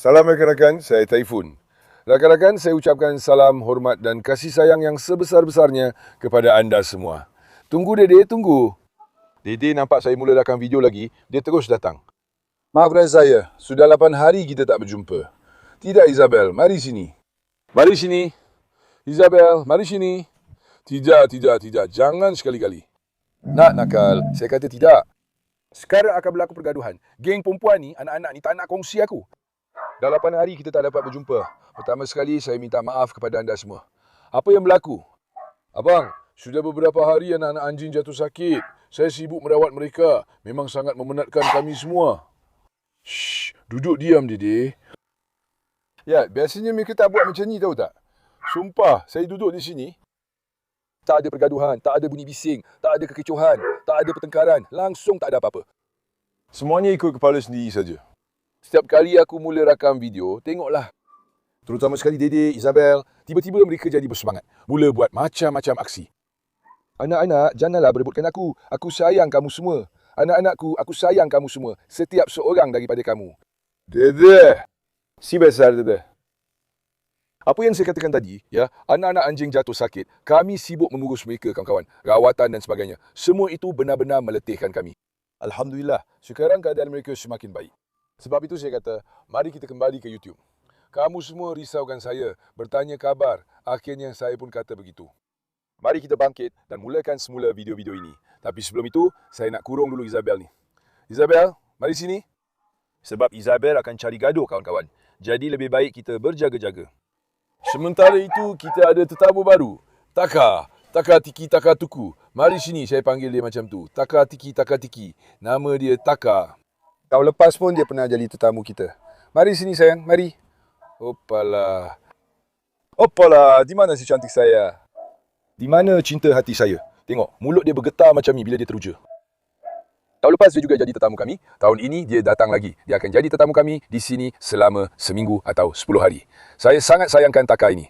Salam rakan-rakan, saya Taifun. Rakan-rakan, saya ucapkan salam, hormat dan kasih sayang yang sebesar-besarnya kepada anda semua. Tunggu Dede, tunggu. Dede nampak saya mula rakam video lagi, dia terus datang. Maafkan saya, sudah 8 hari kita tak berjumpa. Tidak Isabel, mari sini. Mari sini. Isabel, mari sini. Tidak, jangan sekali-kali. Nak nakal, saya kata tidak. Sekarang akan berlaku pergaduhan. Geng perempuan ni, anak-anak ni tak nak kongsi aku. Dah 8 hari kita tak dapat berjumpa. Pertama sekali saya minta maaf kepada anda semua. Apa yang berlaku? Abang, sudah beberapa hari anak-anak anjing jatuh sakit. Saya sibuk merawat mereka. Memang sangat memenatkan kami semua. Shh, duduk diam Dede. Ya, biasanya mereka tak buat macam ni tahu tak? Sumpah, saya duduk di sini. Tak ada pergaduhan, tak ada bunyi bising, tak ada kekecohan, tak ada pertengkaran. Langsung tak ada apa-apa. Semuanya ikut kepala sendiri saja. Setiap kali aku mula rakam video, tengoklah. Terutama sekali Dede, Isabel, tiba-tiba mereka jadi bersemangat. Mula buat macam-macam aksi. Anak-anak, janganlah berebutkan aku. Aku sayang kamu semua. Anak-anakku, aku sayang kamu semua. Setiap seorang daripada kamu. Dede. Si besar Dede. Apa yang saya katakan tadi, ya, anak-anak anjing jatuh sakit. Kami sibuk mengurus mereka, kawan-kawan. Rawatan dan sebagainya. Semua itu benar-benar meletihkan kami. Alhamdulillah, sekarang keadaan mereka semakin baik. Sebab itu saya kata, mari kita kembali ke YouTube. Kamu semua risaukan saya, bertanya kabar. Akhirnya saya pun kata begitu. Mari kita bangkit dan mulakan semula video-video ini. Tapi sebelum itu, saya nak kurung dulu Isabel ni. Isabel, mari sini. Sebab Isabel akan cari gaduh, kawan-kawan. Jadi lebih baik kita berjaga-jaga. Sementara itu, kita ada tetamu baru. Taka Tiki, Taka Tuku. Mari sini, saya panggil dia macam tu. Taka Tiki. Nama dia Taka. Tahun lepas pun dia pernah jadi tetamu kita. Mari sini sayang, mari. Opala, di mana si cantik saya? Di mana cinta hati saya? Tengok, mulut dia bergetar macam ni bila dia teruja. Tahun lepas dia juga jadi tetamu kami. Tahun ini dia datang lagi. Dia akan jadi tetamu kami di sini selama seminggu atau 10 hari. Saya sangat sayangkan Taka ini.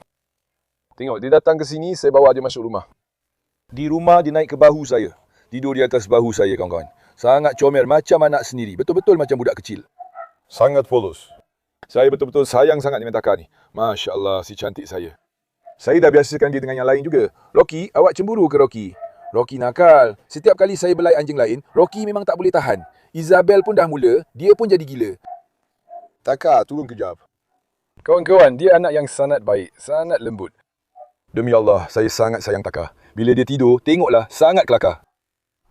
Tengok, dia datang ke sini, saya bawa dia masuk rumah. Di rumah dia naik ke bahu saya. Tidur di atas bahu saya, kawan-kawan. Sangat comel macam anak sendiri. Betul-betul macam budak kecil. Sangat polos. Saya betul-betul sayang sangat dengan Taka ni. Masya Allah, si cantik saya. Saya dah biasakan dia dengan yang lain juga. Rocky, awak cemburu ke Rocky? Rocky nakal. Setiap kali saya belai anjing lain, Rocky memang tak boleh tahan. Isabel pun dah mula, dia pun jadi gila. Taka, turun kejap. Kawan-kawan, dia anak yang sangat baik, sangat lembut. Demi Allah, saya sangat sayang Taka. Bila dia tidur, tengoklah, sangat kelakar.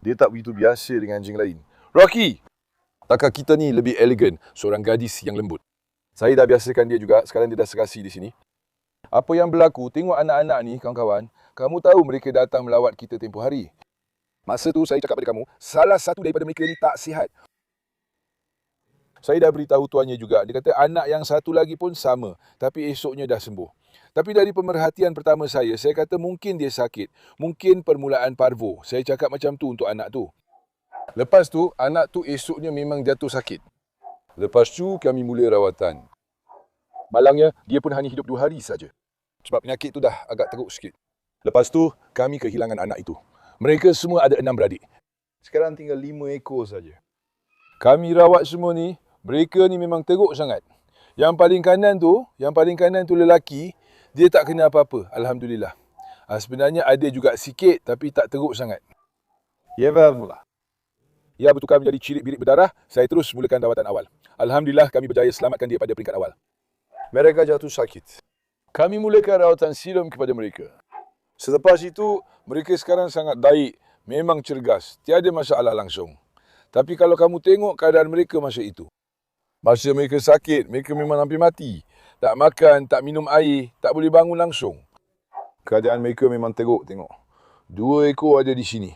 Dia tak begitu biasa dengan anjing lain. Rocky! Taka kita ni lebih elegan, seorang gadis yang lembut. Saya dah biasakan dia juga, sekarang dia dah serasi di sini. Apa yang berlaku, tengok anak-anak ni, kawan-kawan. Kamu tahu mereka datang melawat kita tempoh hari. Masa tu saya cakap pada kamu, salah satu daripada mereka ni tak sihat. Saya dah beritahu tuannya juga, dia kata anak yang satu lagi pun sama, tapi esoknya dah sembuh. Tapi dari pemerhatian pertama saya kata mungkin dia sakit. Mungkin permulaan parvo. Saya cakap macam tu untuk anak tu. Lepas tu, anak tu esoknya memang jatuh sakit. Lepas tu, kami mula rawatan. Malangnya, dia pun hanya hidup 2 hari saja. Sebab penyakit tu dah agak teruk sikit. Lepas tu, kami kehilangan anak itu. Mereka semua ada 6 beradik. Sekarang tinggal 5 ekor saja. Kami rawat semua ni, mereka ni memang teruk sangat. Yang paling kanan tu lelaki, dia tak kena apa-apa, Alhamdulillah. Sebenarnya ada juga sikit, tapi tak teruk sangat. Ya, baiklah. Ya, bertukar menjadi cirit-birit berdarah, saya terus mulakan rawatan awal. Alhamdulillah, kami berjaya selamatkan dia pada peringkat awal. Mereka jatuh sakit. Kami mulakan rawatan serum kepada mereka. Selepas itu, mereka sekarang sangat baik, memang cergas, tiada masalah langsung. Tapi kalau kamu tengok keadaan mereka masa itu, masa mereka sakit, mereka memang hampir mati. Tak makan, tak minum air, tak boleh bangun langsung. Keadaan mereka memang teruk, tengok. 2 ekor ada di sini.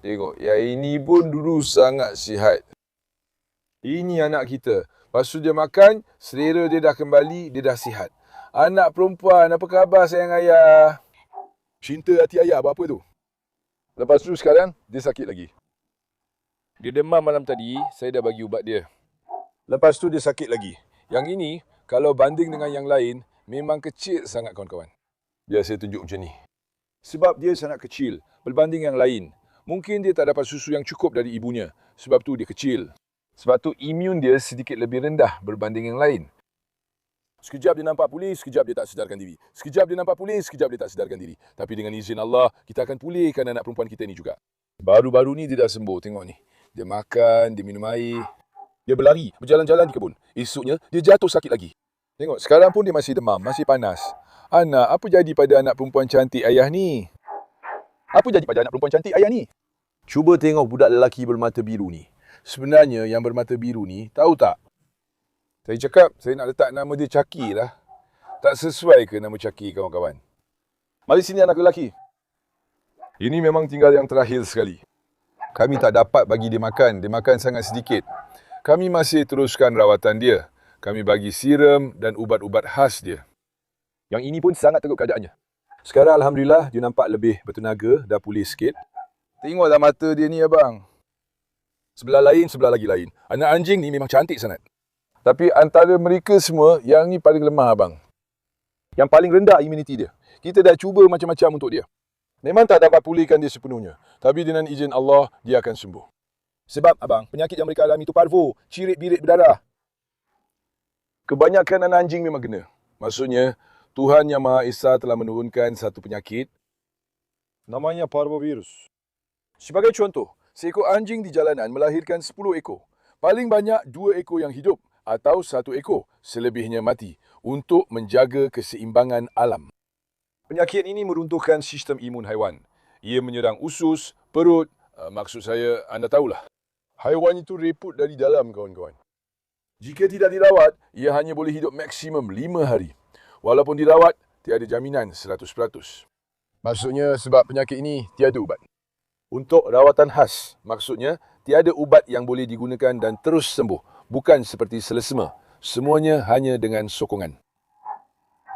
Tengok, yang ini pun dulu sangat sihat. Ini anak kita. Lepas tu dia makan, selera dia dah kembali, dia dah sihat. Anak perempuan, apa khabar sayang ayah? Cinta hati ayah, apa tu? Lepas tu sekarang, dia sakit lagi. Dia demam malam tadi, saya dah bagi ubat dia. Lepas tu dia sakit lagi. Yang ini, kalau banding dengan yang lain, memang kecil sangat kawan-kawan. Biar saya tunjuk macam ni. Sebab dia sangat kecil, berbanding yang lain. Mungkin dia tak dapat susu yang cukup dari ibunya. Sebab tu dia kecil. Sebab tu imun dia sedikit lebih rendah berbanding yang lain. Sekejap dia nampak pulih, sekejap dia tak sedarkan diri. Sekejap dia nampak pulih, sekejap dia tak sedarkan diri. Tapi dengan izin Allah, kita akan pulihkan anak perempuan kita ni juga. Baru-baru ni dia dah sembuh, tengok ni. Dia makan, dia minum air. Dia berlari, berjalan-jalan di kebun. Esoknya, dia jatuh sakit lagi. Tengok, sekarang pun dia masih demam, masih panas. Anak, apa jadi pada anak perempuan cantik ayah ni? Apa jadi pada anak perempuan cantik ayah ni? Cuba tengok budak lelaki bermata biru ni. Sebenarnya yang bermata biru ni, tahu tak? Saya cakap, saya nak letak nama dia Chucky lah. Tak sesuai ke nama Chucky, kawan-kawan? Mari sini anak lelaki. Ini memang tinggal yang terakhir sekali. Kami tak dapat bagi dia makan sangat sedikit. Kami masih teruskan rawatan dia. Kami bagi serum dan ubat-ubat khas dia. Yang ini pun sangat teruk keadaannya. Sekarang Alhamdulillah, dia nampak lebih bertenaga, dah pulih sikit. Tengoklah mata dia ni, abang. Sebelah lain, sebelah lagi lain. Anak anjing ni memang cantik sangat. Tapi antara mereka semua, yang ni paling lemah, abang. Yang paling rendah imuniti dia. Kita dah cuba macam-macam untuk dia. Memang tak dapat pulihkan dia sepenuhnya. Tapi dengan izin Allah, dia akan sembuh. Sebab, abang, penyakit yang mereka alami itu parvo, cirit-birit berdarah. Kebanyakan anak anjing memang kena. Maksudnya, Tuhan Yang Maha Esa telah menurunkan satu penyakit. Namanya parvovirus. Sebagai contoh, seekor anjing di jalanan melahirkan 10 ekor. Paling banyak 2 ekor yang hidup atau 1 ekor, selebihnya mati untuk menjaga keseimbangan alam. Penyakit ini meruntuhkan sistem imun haiwan. Ia menyerang usus, perut, maksud saya anda tahulah. Haiwan itu reput dari dalam, kawan-kawan. Jika tidak dirawat, ia hanya boleh hidup maksimum 5 hari. Walaupun dirawat, tiada jaminan 100%. Maksudnya sebab penyakit ini tiada ubat. Untuk rawatan khas, maksudnya tiada ubat yang boleh digunakan dan terus sembuh. Bukan seperti selesema. Semuanya hanya dengan sokongan.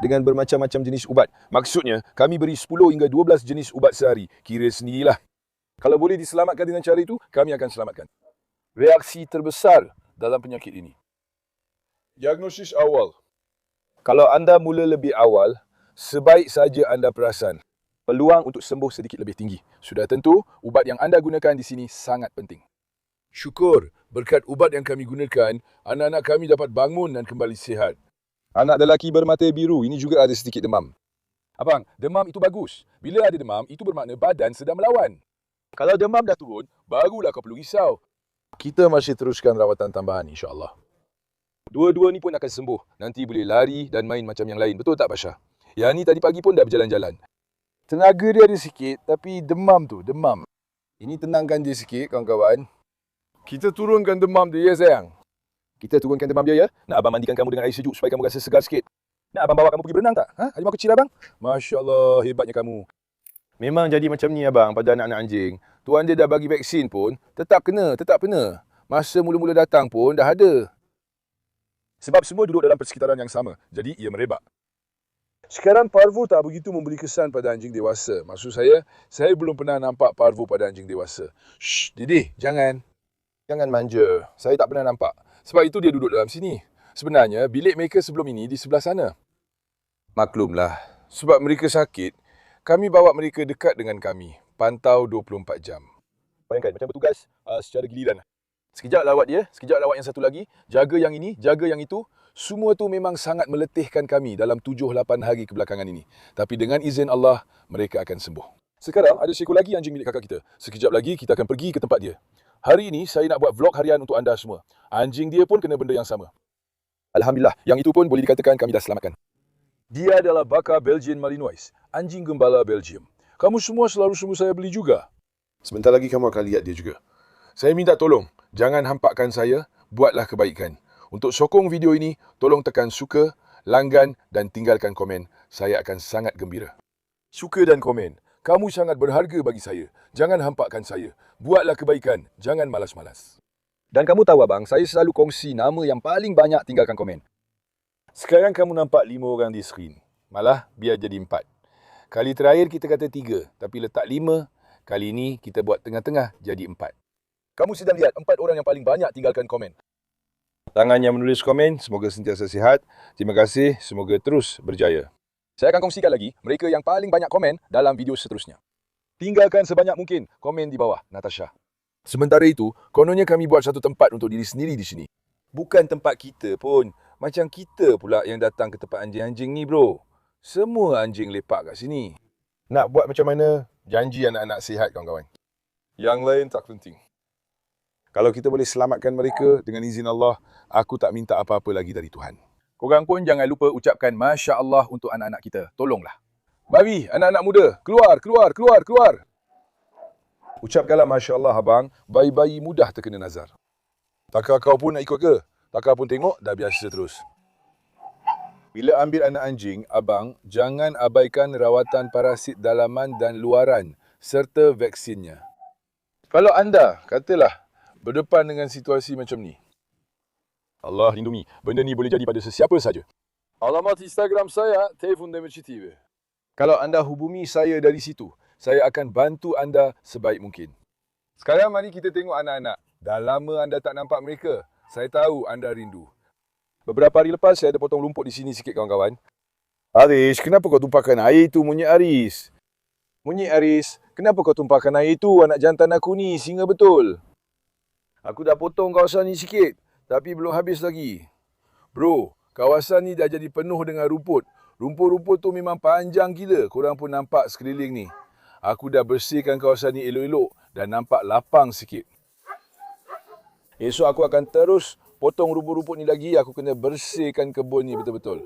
Dengan bermacam-macam jenis ubat. Maksudnya, kami beri 10 hingga 12 jenis ubat sehari. Kira sendirilah. Kalau boleh diselamatkan dengan cara itu, kami akan selamatkan. Reaksi terbesar dalam penyakit ini. Diagnosis awal. Kalau anda mula lebih awal, sebaik saja anda perasan, peluang untuk sembuh sedikit lebih tinggi. Sudah tentu, ubat yang anda gunakan di sini sangat penting. Syukur, berkat ubat yang kami gunakan, anak-anak kami dapat bangun dan kembali sihat. Anak lelaki bermata biru, ini juga ada sedikit demam. Abang, demam itu bagus. Bila ada demam, itu bermakna badan sedang melawan. Kalau demam dah turun, barulah kau perlu risau. Kita masih teruskan rawatan tambahan, insyaAllah. Dua-dua ni pun akan sembuh. Nanti boleh lari dan main macam yang lain. Betul tak, Basha? Yang ni tadi pagi pun dah berjalan-jalan. Tenaga dia ada sikit, tapi demam. Ini tenangkan dia sikit, kawan-kawan. Kita turunkan demam dia, ya sayang? Kita turunkan demam dia, ya? Nak abang mandikan kamu dengan air sejuk supaya kamu rasa segar sikit? Nak abang bawa kamu pergi berenang tak? Harimau kecil abang? Masya Allah, hebatnya kamu. Memang jadi macam ni abang pada anak-anak anjing. Tuan dia dah bagi vaksin pun, tetap kena. Masa mula-mula datang pun dah ada. Sebab semua duduk dalam persekitaran yang sama, jadi ia merebak. Sekarang parvo tak begitu memberi kesan pada anjing dewasa. Maksud saya belum pernah nampak parvo pada anjing dewasa. Shh, Didi, jangan manja. Saya tak pernah nampak. Sebab itu dia duduk dalam sini. Sebenarnya, bilik mereka sebelum ini di sebelah sana. Maklumlah, sebab mereka sakit, kami bawa mereka dekat dengan kami. Pantau 24 jam. Bayangkan, macam bertugas secara giliran. Sekejap lawat dia, sekejap lawat yang satu lagi. Jaga yang ini, jaga yang itu. Semua tu memang sangat meletihkan kami dalam 7-8 hari kebelakangan ini. Tapi dengan izin Allah, mereka akan sembuh. Sekarang ada seekor lagi anjing milik kakak kita. Sekejap lagi kita akan pergi ke tempat dia. Hari ini saya nak buat vlog harian untuk anda semua. Anjing dia pun kena benda yang sama. Alhamdulillah, yang itu pun boleh dikatakan kami dah selamatkan. Dia adalah Baka Belgian Malinois, anjing gembala Belgium. Kamu semua selalu suruh saya beli juga. Sebentar lagi kamu akan lihat dia juga. Saya minta tolong, jangan hampakkan saya, buatlah kebaikan. Untuk sokong video ini, tolong tekan suka, langgan dan tinggalkan komen. Saya akan sangat gembira. Suka dan komen. Kamu sangat berharga bagi saya. Jangan hampakkan saya. Buatlah kebaikan. Jangan malas-malas. Dan kamu tahu abang, saya selalu kongsi nama yang paling banyak tinggalkan komen. Sekarang kamu nampak 5 orang di skrin. Malah, biar jadi 4. Kali terakhir kita kata 3, tapi letak 5. Kali ini kita buat tengah-tengah jadi 4. Kamu sedang lihat 4 orang yang paling banyak tinggalkan komen. Tangan yang menulis komen, semoga sentiasa sihat. Terima kasih, semoga terus berjaya. Saya akan kongsikan lagi mereka yang paling banyak komen dalam video seterusnya. Tinggalkan sebanyak mungkin komen di bawah, Natasha. Sementara itu, kononnya kami buat satu tempat untuk diri sendiri di sini. Bukan tempat kita pun. Macam kita pula yang datang ke tempat anjing-anjing ni, bro. Semua anjing lepak kat sini. Nak buat macam mana? Janji anak-anak sihat, kawan-kawan. Yang lain tak penting. Kalau kita boleh selamatkan mereka dengan izin Allah, aku tak minta apa-apa lagi dari Tuhan. Korang pun jangan lupa ucapkan Masya Allah untuk anak-anak kita. Tolonglah. Babi, anak-anak muda, keluar, keluar, keluar, keluar. Ucapkanlah Masya Allah, abang. Bayi-bayi mudah terkena nazar. Takkan kau pun nak ikut ke? Takkan pun tengok, dah biasa terus. Bila ambil anak anjing, abang, jangan abaikan rawatan parasit dalaman dan luaran serta vaksinnya. Kalau anda, katalah, berdepan dengan situasi macam ni. Allah lindungi, benda ni boleh jadi pada sesiapa saja. Alamat Instagram saya, Telefon Demirci TV. Kalau anda hubungi saya dari situ, saya akan bantu anda sebaik mungkin. Sekarang mari kita tengok anak-anak. Dah lama anda tak nampak mereka. Saya tahu anda rindu. Beberapa hari lepas, saya ada potong rumput di sini sikit, kawan-kawan. Aris, kenapa kau tumpahkan air itu, Monyet Aris? Monyet Aris, kenapa kau tumpahkan air itu, anak jantan aku ni, singa betul? Aku dah potong kawasan ni sikit, tapi belum habis lagi. Bro, kawasan ni dah jadi penuh dengan rumput. Rumput-rumput tu memang panjang gila, korang pun nampak sekeliling ni. Aku dah bersihkan kawasan ni elok-elok dan nampak lapang sikit. Esok aku akan terus potong rumput-rumput ni lagi, aku kena bersihkan kebun ni betul-betul.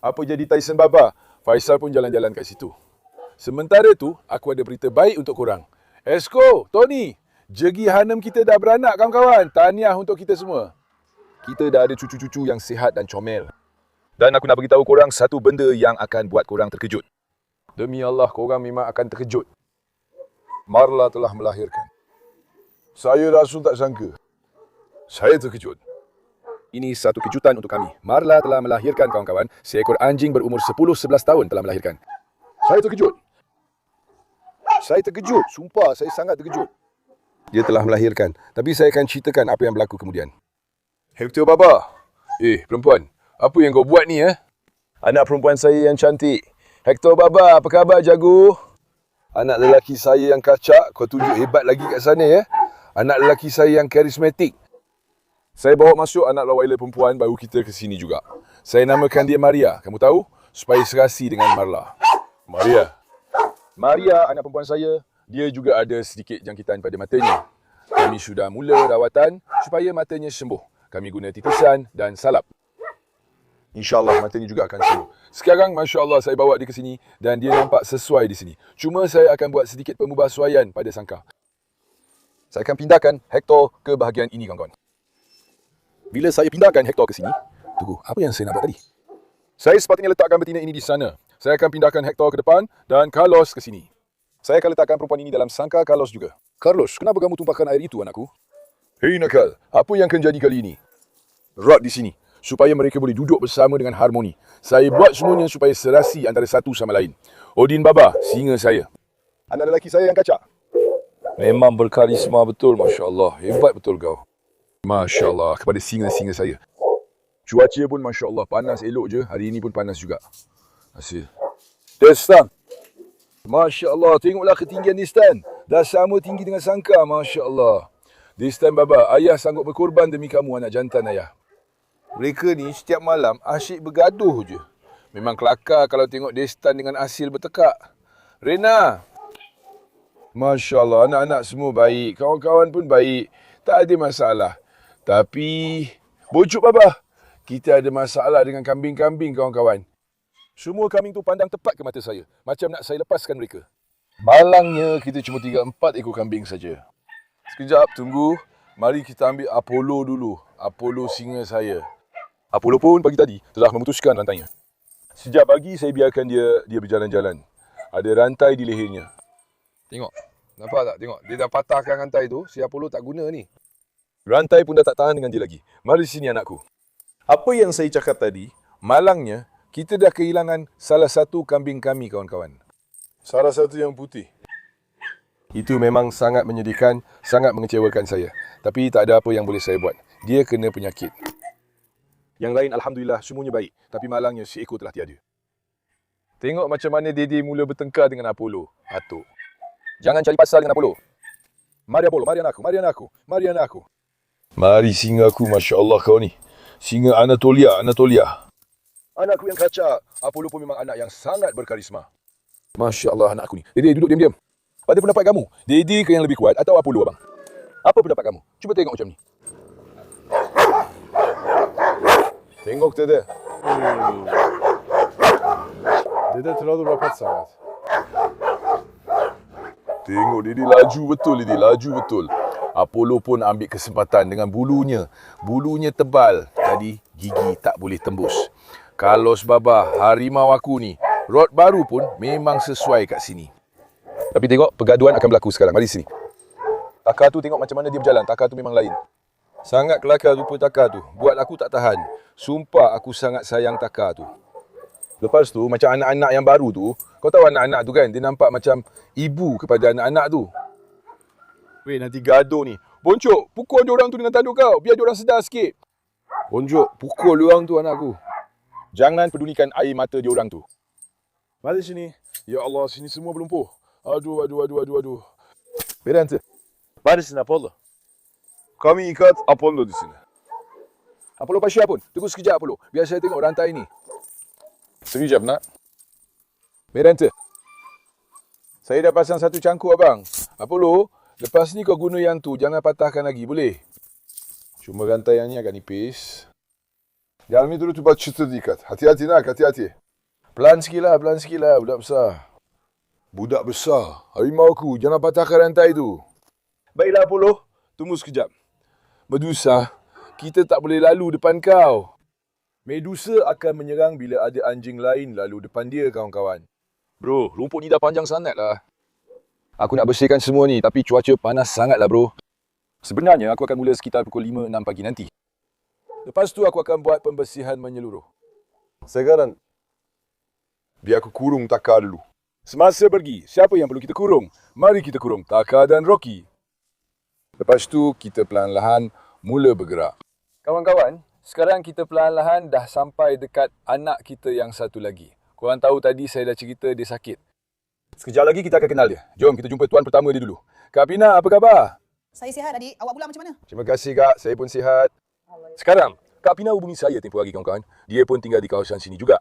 Apa jadi Tyson Baba? Faisal pun jalan-jalan kat situ. Sementara tu, aku ada berita baik untuk korang. Esko, Tony, jegi Hanum kita dah beranak, kawan-kawan. Tahniah untuk kita semua. Kita dah ada cucu-cucu yang sihat dan comel. Dan aku nak beritahu korang satu benda yang akan buat korang terkejut. Demi Allah, korang memang akan terkejut. Marla telah melahirkan. Saya rasa tak sangka. Saya terkejut. Ini satu kejutan untuk kami. Marla telah melahirkan, kawan-kawan. Seekor anjing berumur 10-11 tahun telah melahirkan. Saya terkejut. Saya terkejut. Sumpah, saya sangat terkejut. Dia telah melahirkan. Tapi saya akan ceritakan apa yang berlaku kemudian. Hector Baba. Perempuan. Apa yang kau buat ni, Anak perempuan saya yang cantik. Hector Baba, apa khabar, jago? Anak lelaki saya yang kacak. Kau tunjuk hebat lagi kat sana, Anak lelaki saya yang karismatik. Saya bawa masuk anak Rottweiler perempuan baru kita ke sini juga. Saya namakan dia Maria. Kamu tahu? Supaya serasi dengan Marla. Maria, anak perempuan saya, dia juga ada sedikit jangkitan pada matanya. Kami sudah mula rawatan supaya matanya sembuh. Kami guna titisan dan salap. InsyaAllah matanya juga akan sembuh. Sekarang, Masya Allah, saya bawa dia ke sini dan dia nampak sesuai di sini. Cuma saya akan buat sedikit pemubahsuaian pada sangka. Saya akan pindahkan Hector ke bahagian ini, kawan-kawan. Bila saya pindahkan Hector ke sini, tunggu, apa yang saya nak buat tadi? Saya sepatutnya letakkan betina ini di sana. Saya akan pindahkan Hector ke depan dan Carlos ke sini. Saya akan letakkan perempuan ini dalam sangka Carlos juga. Carlos, kenapa kamu tumpahkan air itu, anakku? Hei nakal, apa yang akan jadi kali ini? Rod di sini, supaya mereka boleh duduk bersama dengan harmoni. Saya buat semuanya supaya serasi antara satu sama lain. Odin Baba, singa saya. Anak lelaki saya yang kacak. Memang berkarisma betul, Masya Allah. Hebat betul kau. Masya Allah, kepada singa-singa saya. Cuaca pun Masya Allah, panas elok je. Hari ini pun panas juga. Hasil. Destan. Masya Allah, tengoklah ketinggian Destan. Dah sama tinggi dengan sangka, Masya Allah. Destan Baba, ayah sanggup berkorban demi kamu, anak jantan ayah. Mereka ni setiap malam asyik bergaduh je. Memang kelakar kalau tengok Destan dengan Asil bertekak. Rena. Masya Allah, anak-anak semua baik. Kawan-kawan pun baik. Tak ada masalah. Tapi, bocok Baba, kita ada masalah dengan kambing-kambing, kawan-kawan. Semua kambing tu pandang tepat ke mata saya. Macam nak saya lepaskan mereka. Malangnya, kita cuma 3-4 ekor kambing saja. Sekejap, tunggu. Mari kita ambil Apollo dulu. Apollo singa saya. Apollo pun pagi tadi telah memutuskan rantainya. Sejak pagi, saya biarkan dia berjalan-jalan. Ada rantai di lehernya. Tengok. Nampak tak? Tengok. Dia dah patahkan rantai tu. Si Apollo tak guna ni. Rantai pun dah tak tahan dengan dia lagi. Mari sini, anakku. Apa yang saya cakap tadi, malangnya, kita dah kehilangan salah satu kambing kami, kawan-kawan. Salah satu yang putih. Itu memang sangat menyedihkan, sangat mengecewakan saya. Tapi tak ada apa yang boleh saya buat. Dia kena penyakit. Yang lain, Alhamdulillah, semuanya baik. Tapi malangnya, si ekor telah tiada. Tengok macam mana Dede mula bertengkar dengan Apollo. Atuk. Jangan cari pasal dengan Apollo. Mari Apollo, mari anakku. Mari singaku, Masya Allah kau ni. Singa Anatolia. Anakku yang kacak. Apollo pun memang anak yang sangat berkarisma. Masya Allah anakku ni. Dede, duduk diam-diam. Pada pendapat kamu, Dede ke yang lebih kuat atau Apollo abang? Apa pendapat kamu? Cuba tengok macam ni. Tengok Dede. Dede terlalu rapat sangat. Tengok Dede laju betul. Apollo pun ambil kesempatan dengan bulunya. Bulunya tebal. Jadi gigi tak boleh tembus. Kalau sebabah harimau aku ni, rod baru pun memang sesuai kat sini. Tapi tengok pergaduhan akan berlaku sekarang. Mari sini. Taka tu tengok macam mana dia berjalan. Taka tu memang lain. Sangat kelakar rupa Taka tu. Buat aku tak tahan. Sumpah aku sangat sayang Taka tu. Lepas tu macam anak-anak yang baru tu. Kau tahu anak-anak tu kan? Dia nampak macam ibu kepada anak-anak tu. Weh, nanti gaduh ni. Boncuk, pukul dia orang tu dengan tanduk kau. Biar dia orang sedar sikit. Boncuk, pukul dia orang tu anakku. Jangan pedulikan air mata dia orang tu. Mari sini. Ya Allah, sini semua berlumpuh. Aduh. Berhenti. Mari sini Apollo. Kami ikat Apollo di sini. Apollo Pasha pun. Tunggu sekejap Apollo. Biar saya tengok rantai ni. Sekejap nak. Berhenti. Saya dah pasang satu cangkuk abang. Apollo, lepas ni kau guna yang tu. Jangan patahkan lagi. Boleh? Cuma rantai yang ni agak nipis. Dalam ni dulu tu cerita diikat. Hati-hati nak. Hati-hati. Pelan sikit lah. Budak besar. Budak besar. Harimau aku. Jangan patahkan rantai tu. Baiklah Apollo. Tunggu sekejap. Medusa, kita tak boleh lalu depan kau. Medusa akan menyerang bila ada anjing lain lalu depan dia, kawan-kawan. Bro, rumput ni dah panjang sangat lah. Aku nak bersihkan semua ni, tapi cuaca panas sangat lah bro. Sebenarnya, aku akan mula sekitar pukul 5-6 pagi nanti. Lepas tu, aku akan buat pembersihan menyeluruh. Sekarang, biar aku kurung Taka dulu. Semasa pergi, siapa yang perlu kita kurung? Mari kita kurung Taka dan Rocky. Lepas tu, kita perlahan-lahan mula bergerak. Kawan-kawan, sekarang kita perlahan-lahan dah sampai dekat anak kita yang satu lagi. Korang tahu tadi saya dah cerita dia sakit. Sekejap lagi kita akan kenal dia. Jom kita jumpa tuan pertama dia dulu. Kak Pina, apa khabar? Saya sihat adik. Awak pula macam mana? Terima kasih Kak, saya pun sihat. Sekarang, Kak Pina hubungi saya tempoh hari kawan-kawan. Dia pun tinggal di kawasan sini juga.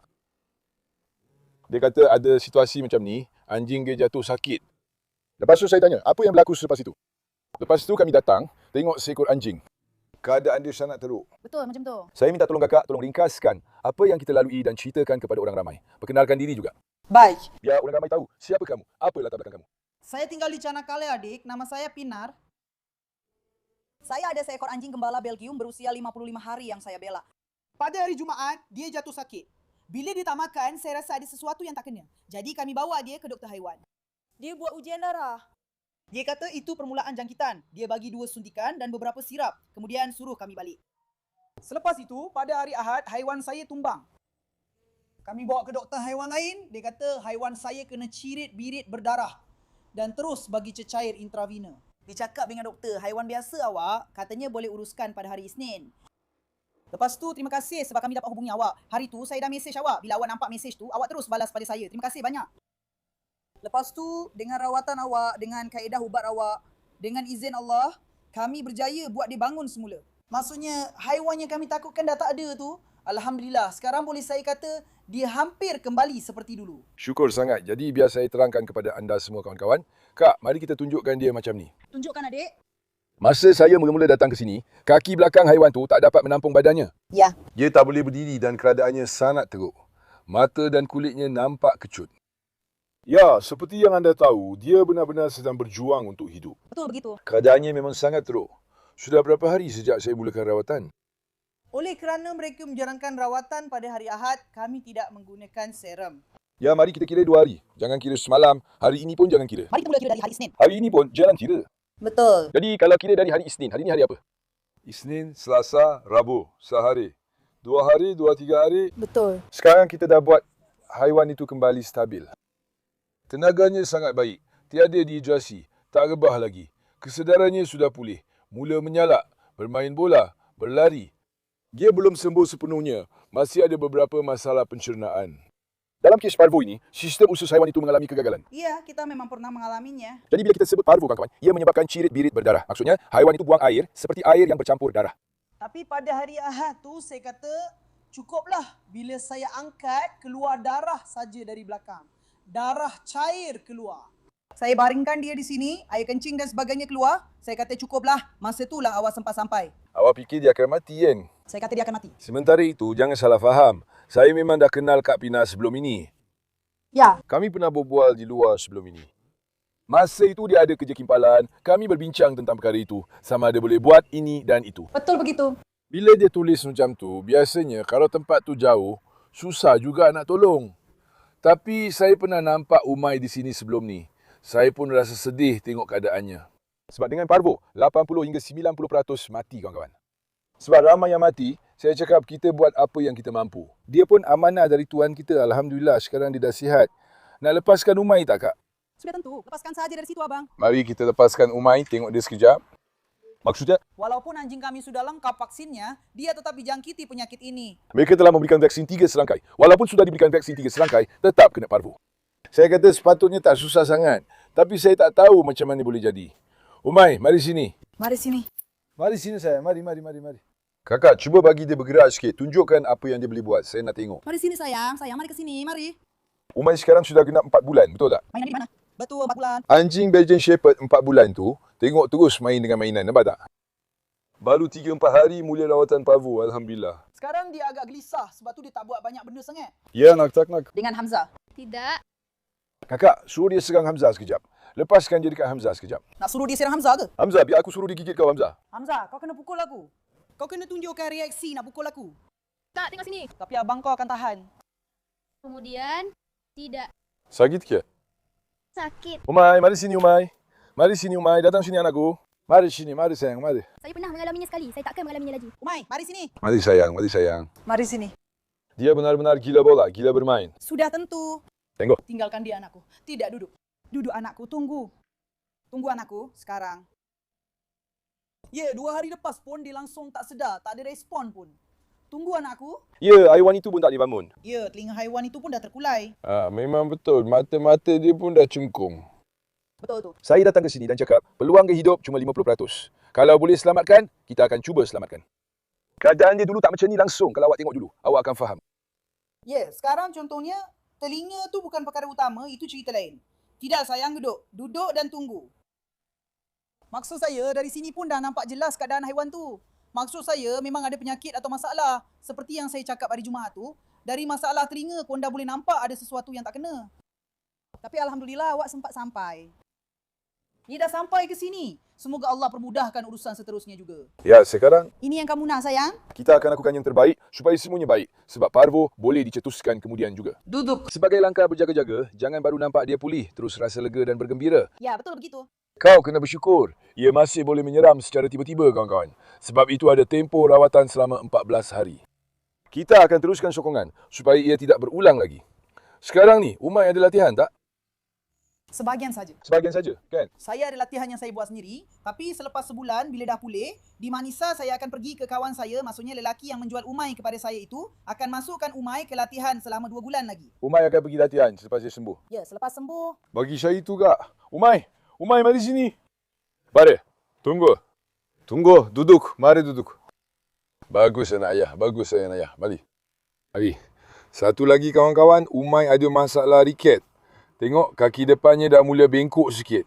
Dia kata ada situasi macam ni, anjing dia jatuh sakit. Lepas tu saya tanya, apa yang berlaku selepas itu? Lepas tu kami datang, tengok seekor anjing. Keadaan dia sangat teruk. Betul, macam tu. Saya minta tolong kakak, tolong ringkaskan apa yang kita lalui dan ceritakan kepada orang ramai. Perkenalkan diri juga. Baik. Biar orang ramai tahu siapa kamu, apa latar belakang kamu. Saya tinggal di Chanakale adik. Nama saya Pinar. Saya ada seekor anjing gembala Belgium berusia 55 hari yang saya bela. Pada hari Jumaat, dia jatuh sakit. Bila dia tak makan, saya rasa ada sesuatu yang tak kena. Jadi kami bawa dia ke doktor haiwan. Dia buat ujian darah. Dia kata itu permulaan jangkitan. Dia bagi 2 suntikan dan beberapa sirap. Kemudian suruh kami balik. Selepas itu, pada hari Ahad, haiwan saya tumbang. Kami bawa ke doktor haiwan lain. Dia kata haiwan saya kena cirit-birit berdarah. Dan terus bagi cecair intravena. Dia cakap dengan doktor, haiwan biasa awak, katanya boleh uruskan pada hari Isnin. Lepas tu, terima kasih sebab kami dapat hubungi awak. Hari tu, saya dah mesej awak. Bila awak nampak mesej tu, awak terus balas pada saya. Terima kasih banyak. Lepas tu, dengan rawatan awak, dengan kaedah ubat awak, dengan izin Allah, kami berjaya buat dia bangun semula. Maksudnya, haiwan yang kami takutkan dah tak ada tu, Alhamdulillah, sekarang boleh saya kata, dia hampir kembali seperti dulu. Syukur sangat. Jadi biar saya terangkan kepada anda semua kawan-kawan. Kak, mari kita tunjukkan dia macam ni. Tunjukkan adik. Masa saya mula-mula datang ke sini, kaki belakang haiwan tu tak dapat menampung badannya. Ya. Dia tak boleh berdiri dan keadaannya sangat teruk. Mata dan kulitnya nampak kecut. Ya, seperti yang anda tahu, dia benar-benar sedang berjuang untuk hidup. Betul begitu. Keadaannya memang sangat teruk. Sudah berapa hari sejak saya mulakan rawatan? Oleh kerana mereka menjalankan rawatan pada hari Ahad, kami tidak menggunakan serum. Ya, mari kita kira 2 hari. Jangan kira semalam. Hari ini pun jangan kira. Mari kita mula kira dari hari Isnin. Hari ini pun jangan kira. Betul. Jadi kalau kira dari hari Isnin, hari ini hari apa? Isnin, Selasa, Rabu, sehari. 2 hari, 2-3 hari. Betul. Sekarang kita dah buat haiwan itu kembali stabil. Tenaganya sangat baik. Tiada dehidrasi. Tak rebah lagi. Kesedarannya sudah pulih. Mula menyalak, bermain bola, berlari. Dia belum sembuh sepenuhnya. Masih ada beberapa masalah pencernaan. Dalam kes parvo ini, sistem usus haiwan itu mengalami kegagalan. Iya, kita memang pernah mengalaminya. Jadi bila kita sebut parvo, kawan-kawan, ia menyebabkan cirit-birit berdarah. Maksudnya, haiwan itu buang air seperti air yang bercampur darah. Tapi pada hari Ahad tu saya kata cukuplah bila saya angkat keluar darah saja dari belakang. Darah cair keluar. Saya baringkan dia di sini, air kencing dan sebagainya keluar. Saya kata cukuplah, masa itulah awak sempat sampai. Awak fikir dia akan mati kan? Saya kata dia akan mati. Sementara itu, jangan salah faham. Saya memang dah kenal Kak Pinar sebelum ini. Ya. Kami pernah berbual di luar sebelum ini. Masa itu dia ada kerja kimpalan, kami berbincang tentang perkara itu. Sama ada boleh buat ini dan itu. Betul begitu. Bila dia tulis macam tu, biasanya kalau tempat tu jauh, susah juga nak tolong. Tapi saya pernah nampak Umai di sini sebelum ni. Saya pun rasa sedih tengok keadaannya. Sebab dengan parvo, 80 hingga 90% mati kawan-kawan. Sebab ramai yang mati, saya cakap kita buat apa yang kita mampu. Dia pun amanah dari Tuhan kita. Alhamdulillah, sekarang dia dah sihat. Nak lepaskan Umai tak, Kak? Sudah tentu, lepaskan saja dari situ abang. Mari kita lepaskan Umai, tengok dia sekejap. Maksudnya, Walaupun anjing kami sudah lengkap vaksinnya, dia tetap dijangkiti penyakit ini. mereka telah memberikan vaksin 3 serangkai. Walaupun sudah diberikan vaksin 3 serangkai, tetap kena parvo. Saya kata sepatutnya tak susah sangat. Tapi saya tak tahu macam mana boleh jadi. Umai, mari sini. Mari sini. Mari sini saya. Mari. Kakak, cuba bagi dia bergerak sikit. Tunjukkan apa yang dia boleh buat. Saya nak tengok. Mari sini sayang. Sayang, mari ke sini. Mari. Umai sekarang sudah genap 4 bulan, betul tak? Mainan di mana? Betul, 4 bulan. Anjing Belgian Shepherd 4 bulan tu, tengok terus main dengan mainan. Nampak tak? Baru 3-4 hari mula rawatan parvo. Alhamdulillah. Sekarang dia agak gelisah sebab tu dia tak buat banyak benda sangat. Ya, nak. Dengan Hamzah. Tidak. Kakak, suruh dia serang Hamzah sekejap. Lepaskan dia dekat Hamzah sekejap. Nak suruh dia serang Hamzah ke? Hamzah, biar aku suruh dia gigit kau, Hamzah. Hamzah, kau kena pukul aku. Kau kena tunjukkan reaksi nak pukul aku. Tak, tengok sini. Tapi abang kau akan tahan. Kemudian, tidak. Sakit ke? Sakit. Umai, mari sini Umai. Mari sini Umai, datang sini anakku. Mari sini, mari sayang, mari. Saya pernah mengalaminya sekali. Saya takkan mengalaminya lagi. Umai, mari sini. Mari sayang, mari sayang. Mari sini. Dia benar-benar gila bola, gila bermain. Sudah tentu. Tengok. Tinggalkan dia anakku. Tidak duduk. Duduk anakku, tunggu. Tunggu anakku, sekarang. Ya, 2 hari lepas pun dia langsung tak sedar, tak ada respon pun. Tunggu anakku. Ya, haiwan itu pun tak boleh bangun. Ya, telinga haiwan itu pun dah terkulai. Memang betul. Mata-mata dia pun dah cengkung. Betul tu. Saya datang ke sini dan cakap, peluang dia hidup cuma 50%. Kalau boleh selamatkan, kita akan cuba selamatkan. Keadaan dia dulu tak macam ni langsung. Kalau awak tengok dulu, awak akan faham. Ya, sekarang contohnya, telinga tu bukan perkara utama, itu cerita lain. Tidak sayang, duduk. Duduk dan tunggu. Maksud saya, dari sini pun dah nampak jelas keadaan haiwan tu. Maksud saya, memang ada penyakit atau masalah. Seperti yang saya cakap hari Jumaat tu, dari masalah telinga pun dah boleh nampak ada sesuatu yang tak kena. Tapi Alhamdulillah awak sempat sampai. Dia dah sampai ke sini. Semoga Allah permudahkan urusan seterusnya juga. Ya, sekarang Ini yang kamu nak sayang? kita akan lakukan yang terbaik supaya semuanya baik. Sebab parvo boleh dicetuskan kemudian juga. Duduk. Sebagai langkah berjaga-jaga, jangan baru nampak dia pulih, terus rasa lega dan bergembira. Ya, betul begitu. Kau kena bersyukur. Ia masih boleh menyeram secara tiba-tiba, kawan-kawan. Sebab itu ada tempoh rawatan selama 14 hari. Kita akan teruskan sokongan supaya ia tidak berulang lagi. Sekarang ni, Umai ada latihan tak? Sebahagian saja. Sebahagian saja, kan? Saya ada latihan yang saya buat sendiri, tapi selepas sebulan bila dah pulih, di Manisa saya akan pergi ke kawan saya, maksudnya lelaki yang menjual Umai kepada saya itu, akan masukkan Umai ke latihan selama 2 bulan lagi. Umai akan pergi latihan selepas dia sembuh. Ya, selepas sembuh. Bagi saya itu, Kak. Umai, mari sini. Mari, tunggu. Tunggu, duduk. Mari duduk. Bagus anak ayah, bagus anak ayah. Mari. Satu lagi kawan-kawan, Umai ada masalah riket. Tengok kaki depannya dah mula bengkok sikit.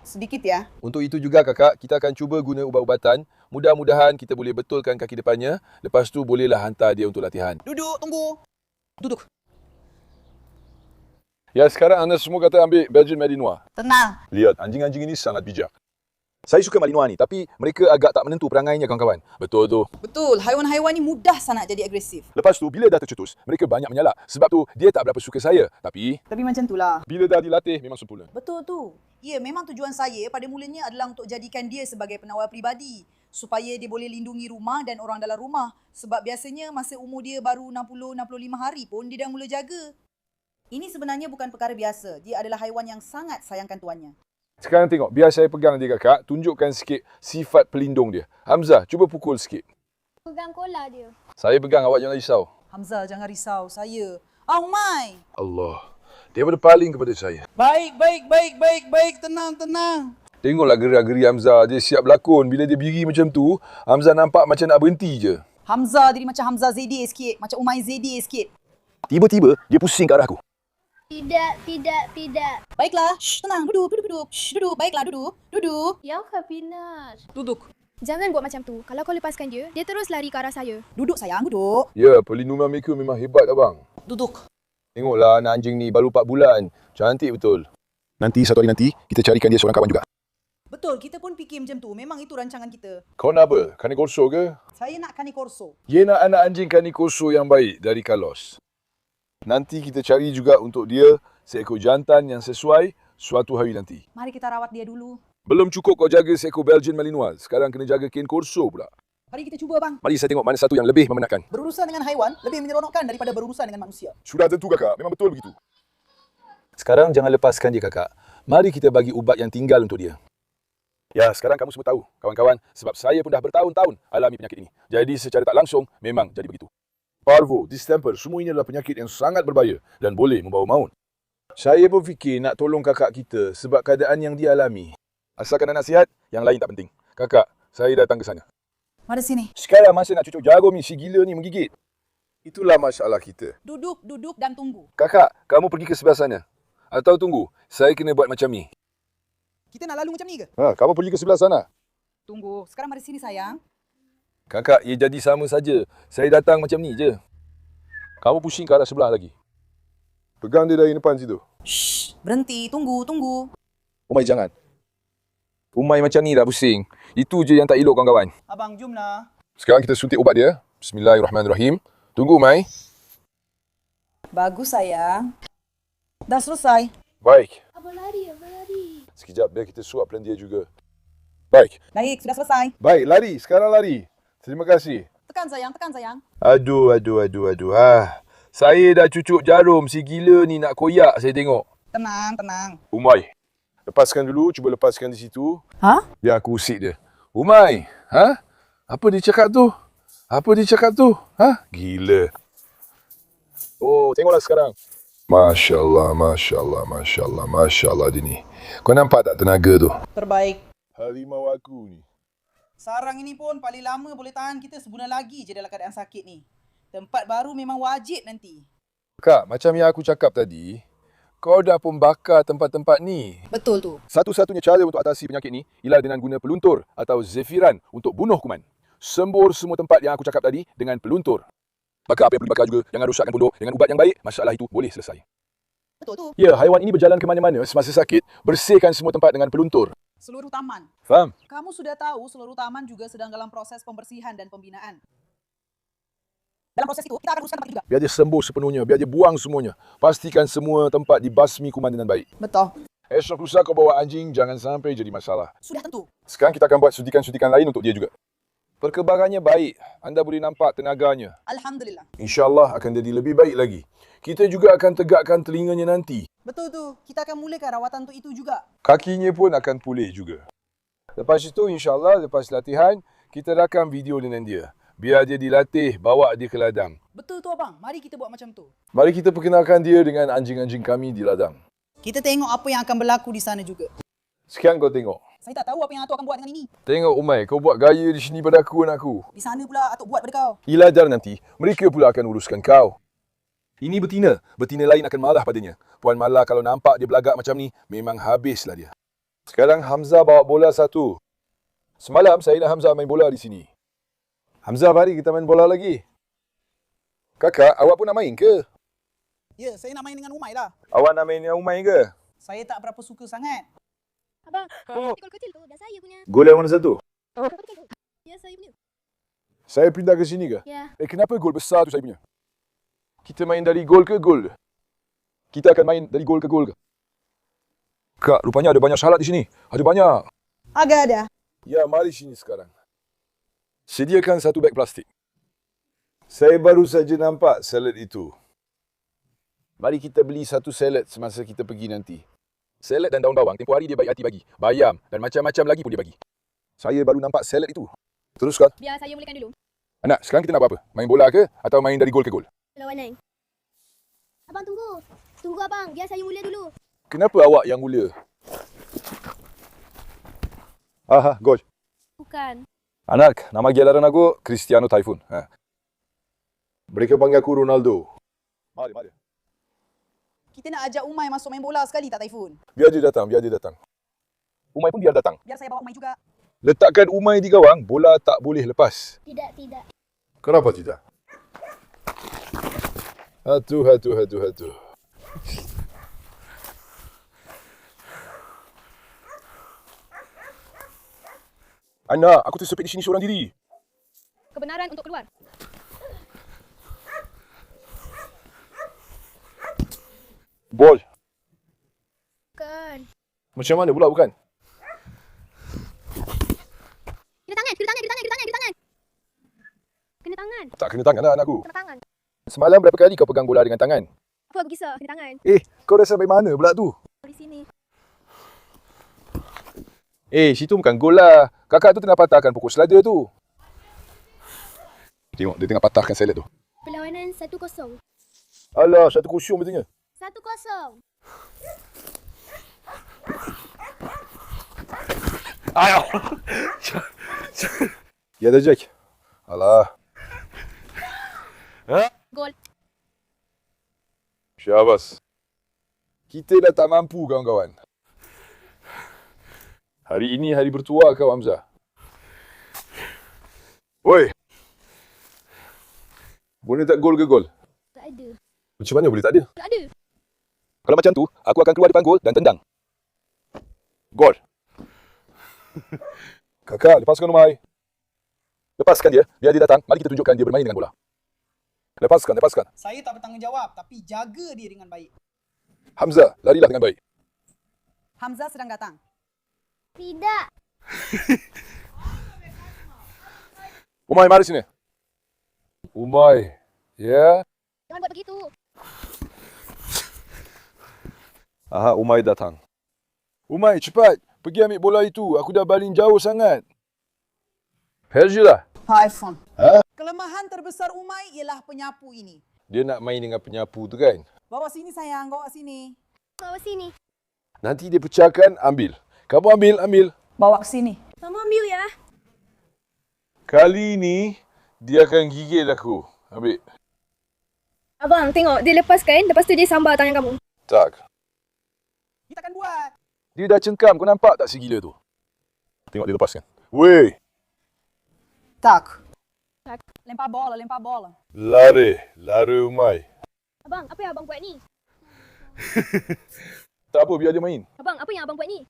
Sedikit ya. Untuk itu juga kakak, kita akan cuba guna ubat-ubatan. Mudah-mudahan kita boleh betulkan kaki depannya. Lepas tu bolehlah hantar dia untuk latihan. Duduk, tunggu. Duduk. Ya, sekarang anda semua kata ambil Belgian Malinois. Tenang. Lihat, anjing-anjing ini sangat bijak. Saya suka Malinois ni, tapi mereka agak tak menentu perangainya kawan-kawan. Betul tu. Betul, haiwan-haiwan ni mudah sangat jadi agresif. Lepas tu, bila dah tercetus, mereka banyak menyalak. Sebab tu, dia tak berapa suka saya. Tapi, Tapi macam itulah. bila dah dilatih, memang sempurna. Betul tu. Ya, memang tujuan saya pada mulanya adalah untuk jadikan dia sebagai penawar peribadi. Supaya dia boleh lindungi rumah dan orang dalam rumah. Sebab biasanya masa umur dia baru 60-65 hari pun dia dah mula jaga. Ini sebenarnya bukan perkara biasa. Dia adalah haiwan yang sangat sayangkan tuannya. Sekarang tengok, biar saya pegang nanti kakak, tunjukkan sikit sifat pelindung dia. Hamzah, cuba pukul sikit. Pegang kola dia. Saya pegang, awak jangan risau. Hamzah, jangan risau. Saya Oh my. Allah. Dia berpaling kepada saya. Baik. Tenang. Tengoklah gerak-geri Hamzah. Dia siap berlakon. Bila dia berdiri macam tu, Hamzah nampak macam nak berhenti je. Hamzah jadi macam Hamzah ZD sikit. Macam Umay ZD sikit. Tiba-tiba, dia pusing ke arah aku. Tidak. Baiklah. Shh, tenang. Duduk. Shh, duduk. Baiklah, duduk. Ya, Kak Pinar. Duduk. Jangan buat macam tu. Kalau kau lepaskan dia terus lari ke arah saya. Duduk sayang, duduk. Ya, perlindungan mereka memang hebat, abang. Duduk. Tengoklah anak anjing ni baru 4 bulan. Cantik betul. Nanti, satu hari nanti, kita carikan dia seorang kawan juga. Betul, kita pun fikir macam tu. Memang itu rancangan kita. Kau nak apa? Kani Corso ke? Saya nak Kani Corso. Dia nak anak anjing Kani Corso yang baik dari Carlos. Nanti kita cari juga untuk dia seekor jantan yang sesuai suatu hari nanti. Mari kita rawat dia dulu. Belum cukup kau jaga seekor Belgian Malinois. Sekarang kena jaga Cane Corso pula. Mari kita cuba bang. Mari saya tengok mana satu yang lebih memenatkan. Berurusan dengan haiwan lebih menyeronokkan daripada berurusan dengan manusia. Sudah tentu kakak. Memang betul begitu. Sekarang jangan lepaskan dia kakak. Mari kita bagi ubat yang tinggal untuk dia. Ya, sekarang kamu semua tahu, kawan-kawan, sebab saya pun dah bertahun-tahun alami penyakit ini. Jadi secara tak langsung, memang jadi begitu. Parvo, distemper, semua ini adalah penyakit yang sangat berbahaya dan boleh membawa maut. Saya pun fikir nak tolong kakak kita sebab keadaan yang dia alami. Asalkan anak sihat, yang lain tak penting. Kakak, saya datang ke sana. Mari sini. Sekarang masa nak cucuk jarum ni, si gila ni menggigit. Itulah masalah kita. Duduk dan tunggu. Kakak, kamu pergi ke sebelah sana. Atau tunggu, saya kena buat macam ni. Kita nak lalu macam ni ke? Kamu pergi ke sebelah sana. Tunggu. Sekarang mari sini sayang. Kakak, ia jadi sama saja. Saya datang macam ni je. Kamu pusing ke arah sebelah lagi. Pegang dia dari depan situ. Shh. Berhenti. Tunggu. Umay, jangan. Umay macam ni dah pusing. Itu je yang tak elok kawan-kawan. Abang, jomlah. Sekarang kita suntik ubat dia. Bismillahirrahmanirrahim. Tunggu, Umay. Bagus sayang. Dah selesai. Baik. Abang lari. Sekejap, biar kita suapkan dia juga. Baik. Baik, sudah selesai. Baik, lari. Sekarang lari. Terima kasih. Tekan sayang. Aduh. Saya dah cucuk jarum. Si gila ni nak koyak saya tengok. Tenang. Umay, lepaskan dulu. Cuba lepaskan di situ. Ha? Biar aku usik dia. Umay, apa dia cakap tu? Gila. Oh, tengoklah sekarang. Masya Allah dia ni. Kau nampak tak tenaga tu? Terbaik. Harimau aku ni. Sarang ini pun paling lama boleh tahan kita sebulan lagi je dalam keadaan sakit ni. Tempat baru memang wajib nanti. Kak, macam yang aku cakap tadi, kau dah pun bakar tempat-tempat ni. Betul tu. Satu-satunya cara untuk atasi penyakit ni ialah dengan guna peluntur atau zefiran untuk bunuh kuman. Sembur semua tempat yang aku cakap tadi dengan peluntur. Bakar apa yang perlu dibakar juga. Jangan rosakkan pondok. Dengan ubat yang baik, masalah itu boleh selesai. Betul tu. Ya, haiwan ini berjalan ke mana-mana semasa sakit. Bersihkan semua tempat dengan peluntur. Seluruh taman. Faham? Kamu sudah tahu seluruh taman juga sedang dalam proses pembersihan dan pembinaan. Dalam proses itu, kita akan uruskan tempat itu juga. Biar dia sembuh sepenuhnya. Biar dia buang semuanya. Pastikan semua tempat dibasmi kuman dengan baik. Betul. Esok lusa kau bawa anjing, jangan sampai jadi masalah. Sudah tentu. Sekarang kita akan buat suntikan-suntikan lain untuk dia juga. Perkembangannya baik. Anda boleh nampak tenaganya. Alhamdulillah. InsyaAllah akan jadi lebih baik lagi. Kita juga akan tegakkan telinganya nanti. Betul tu. Kita akan mulakan rawatan untuk itu juga. Kakinya pun akan pulih juga. Lepas itu, insyaAllah, lepas latihan, kita rakam video dengan dia. Biar dia dilatih, bawa dia ke ladang. Betul tu abang. Mari kita buat macam tu. Mari kita perkenalkan dia dengan anjing-anjing kami di ladang. Kita tengok apa yang akan berlaku di sana juga. Sekian kau tengok. Saya tak tahu apa yang Atuk akan buat dengan ini. Tengok Umay, kau buat gaya di sini pada aku, anakku. Di sana pula Atuk buat pada kau. Ilajar nanti, mereka pula akan uruskan kau. Ini betina. Betina lain akan marah padanya. Puan Mala kalau nampak dia belagak macam ni, memang habislah dia. Sekarang Hamzah bawa bola satu. Semalam saya dan Hamzah main bola di sini. Hamzah, mari kita main bola lagi. Kakak, awak pun nak main ke? Ya, saya nak main dengan Umay lah. Awak nak main dengan Umay ke? Saya tak berapa suka sangat. Abang, gol kecil tu dah saya punya. Gol yang mana satu? Ya, saya punya. Saya pindah ke sini ke? Ya. Kenapa gol besar tu saya punya? Kita main dari gol ke gol? Kita akan main dari gol ke gol ke? Kak, rupanya ada banyak salad di sini. Ada banyak. Agak ada. Ya, mari sini sekarang. Sediakan satu beg plastik. Saya baru saja nampak salad itu. Mari kita beli satu salad semasa kita pergi nanti. Salad dan daun bawang, tempoh hari dia baik hati bagi. Bayam dan macam-macam lagi pun dia bagi. Saya baru nampak salad itu. Teruskan. Biar saya mulakan dulu. Anak, sekarang kita nak buat apa? Main bola ke atau main dari gol ke gol? Lawan lain. Abang tunggu. Tunggu abang, biar saya mula dulu. Kenapa awak yang mula? Aha, Goj. Bukan. Anak, nama gelaran aku Cristiano Typhoon. Mereka panggil aku Ronaldo. Mari. Kita nak ajak Umay masuk main bola sekali tak, Typhoon? Biar dia datang. Umay pun biar datang. Biar saya bawa Umay juga. Letakkan Umay di gawang, bola tak boleh lepas. Tidak. Kenapa tidak? Hatu. Anak, aku tersepit di sini seorang diri. Kebenaran untuk keluar. Bol. Bukan. Macam mana pula bukan? Kena tangan. Kena tangan. Tak kena tangan lah anakku. Kena tangan. Semalam berapa kali kau pegang bola dengan tangan? Apa aku kisah? Kena tangan. Kau rasa sampai mana pula tu? Di sini. Situ bukan gol lah. Kakak tu tengah patahkan pokok selada tu. Tengok, dia tengah patahkan salad tu. Perlawanan 1-0. Alah, 1-0 betulnya. 1-0. Ayah. Ya dah, Jack. Alah. Gol. Syabas. Kita dah tak mampu, kawan-kawan. Hari ini hari bertuah kau, Hamzah. Oi. Boleh tak gol ke gol? Tak ada. Macam mana boleh tak ada? Tak ada. Kalau macam tu, aku akan keluar depan gol dan tendang. Gol. Kakak, lepaskan Umay. Lepaskan dia, biar dia datang. Mari kita tunjukkan dia bermain dengan bola. Lepaskan. Saya tak bertanggungjawab, tapi jaga dia dengan baik. Hamzah, larilah dengan baik. Hamzah sedang datang. Tidak. Umay, mari sini. Umay. Ya. Jangan buat begitu. Aha, Umay datang. Umay, cepat. Pergi ambil bola itu. Aku dah baling jauh sangat. Herjilah. iPhone. Ha? Kelemahan terbesar Umay ialah penyapu ini. Dia nak main dengan penyapu tu kan? Bawa sini sayang, bawa sini. Bawa sini. Nanti dia pecahkan, ambil. Kamu ambil. Bawa ke sini. Mama ambil ya. Kali ini, dia akan gigit aku. Ambil. Abang, tengok. Dia lepaskan. Lepas tu dia sambar tangan kamu. Tak. Kita akan buat. Dia dah cengkam. Kau nampak tak si gila tu? Tengok dia lepaskan. Weh. Tak. Tak. Lempar bola. Lari Umay. Abang, apa yang abang buat ni? Tak apa, biar dia main. Abang, apa yang abang buat ni?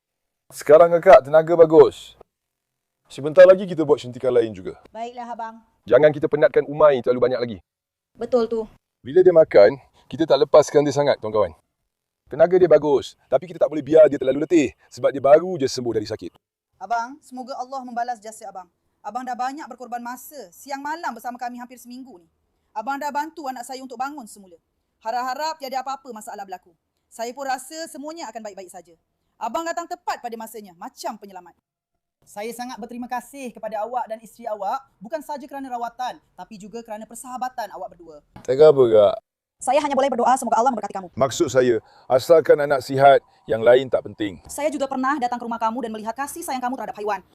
Sekarang kakak, tenaga bagus. Sebentar lagi kita buat suntikan lain juga. Baiklah abang. Jangan kita penatkan Umay terlalu banyak lagi. Betul tu. Bila dia makan, kita tak lepaskan dia sangat, kawan-kawan. Tenaga dia bagus, tapi kita tak boleh biar dia terlalu letih sebab dia baru je sembuh dari sakit. Abang, semoga Allah membalas jasa abang. Abang dah banyak berkorban masa siang malam bersama kami hampir seminggu ni. Abang dah bantu anak saya untuk bangun semula. Harap-harap tiada apa-apa masalah berlaku. Saya pun rasa semuanya akan baik-baik saja. Abang datang tepat pada masanya, macam penyelamat. Saya sangat berterima kasih kepada awak dan isteri awak, bukan sahaja kerana rawatan, tapi juga kerana persahabatan awak berdua. Tak apa, Kak. Saya hanya boleh berdoa semoga Allah memberkati kamu. Maksud saya, asalkan anak sihat, yang lain tak penting. Saya juga pernah datang ke rumah kamu dan melihat kasih sayang kamu terhadap haiwan.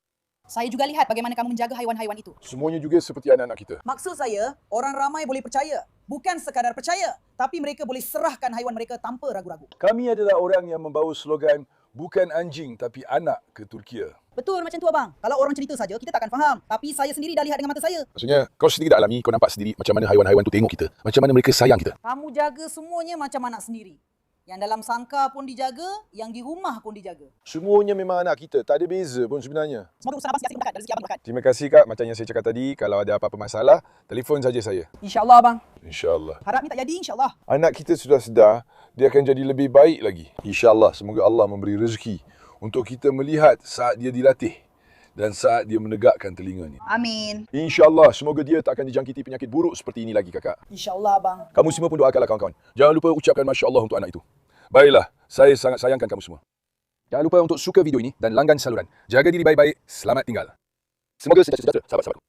Saya juga lihat bagaimana kamu menjaga haiwan-haiwan itu. Semuanya juga seperti anak-anak kita. Maksud saya, orang ramai boleh percaya. Bukan sekadar percaya, tapi mereka boleh serahkan haiwan mereka tanpa ragu-ragu. Kami adalah orang yang membawa slogan, bukan anjing tapi anak ke Turki. Betul macam tu abang. Kalau orang cerita saja, kita takkan faham. Tapi saya sendiri dah lihat dengan mata saya. Maksudnya, kau sendiri dah alami, kau nampak sendiri macam mana haiwan-haiwan tu tengok kita. Macam mana mereka sayang kita. Kamu jaga semuanya macam anak sendiri. Yang dalam sangka pun dijaga, yang di rumah pun dijaga. Semuanya memang anak kita. Tak ada beza pun sebenarnya. Semoga urusan abang sentiasa berkat dan rezeki abang berkat. Terima kasih, Kak. Macam yang saya cakap tadi, kalau ada apa-apa masalah, telefon saja saya. InsyaAllah abang. InsyaAllah. Harap ni tak jadi insyaAllah. Anak kita sudah sedar, dia akan jadi lebih baik lagi. InsyaAllah, semoga Allah memberi rezeki untuk kita melihat saat dia dilatih dan saat dia menegakkan telinganya. Amin. InsyaAllah, semoga dia tak akan dijangkiti penyakit buruk seperti ini lagi, Kakak. InsyaAllah abang. Kamu semua pun doakanlah kawan-kawan. Jangan lupa ucapkan Masya Allah untuk anak itu. Baiklah, saya sangat sayangkan kamu semua. Jangan lupa untuk suka video ini dan langgan saluran. Jaga diri baik-baik. Selamat tinggal. Semoga sejahtera, sahabat-sahabatku.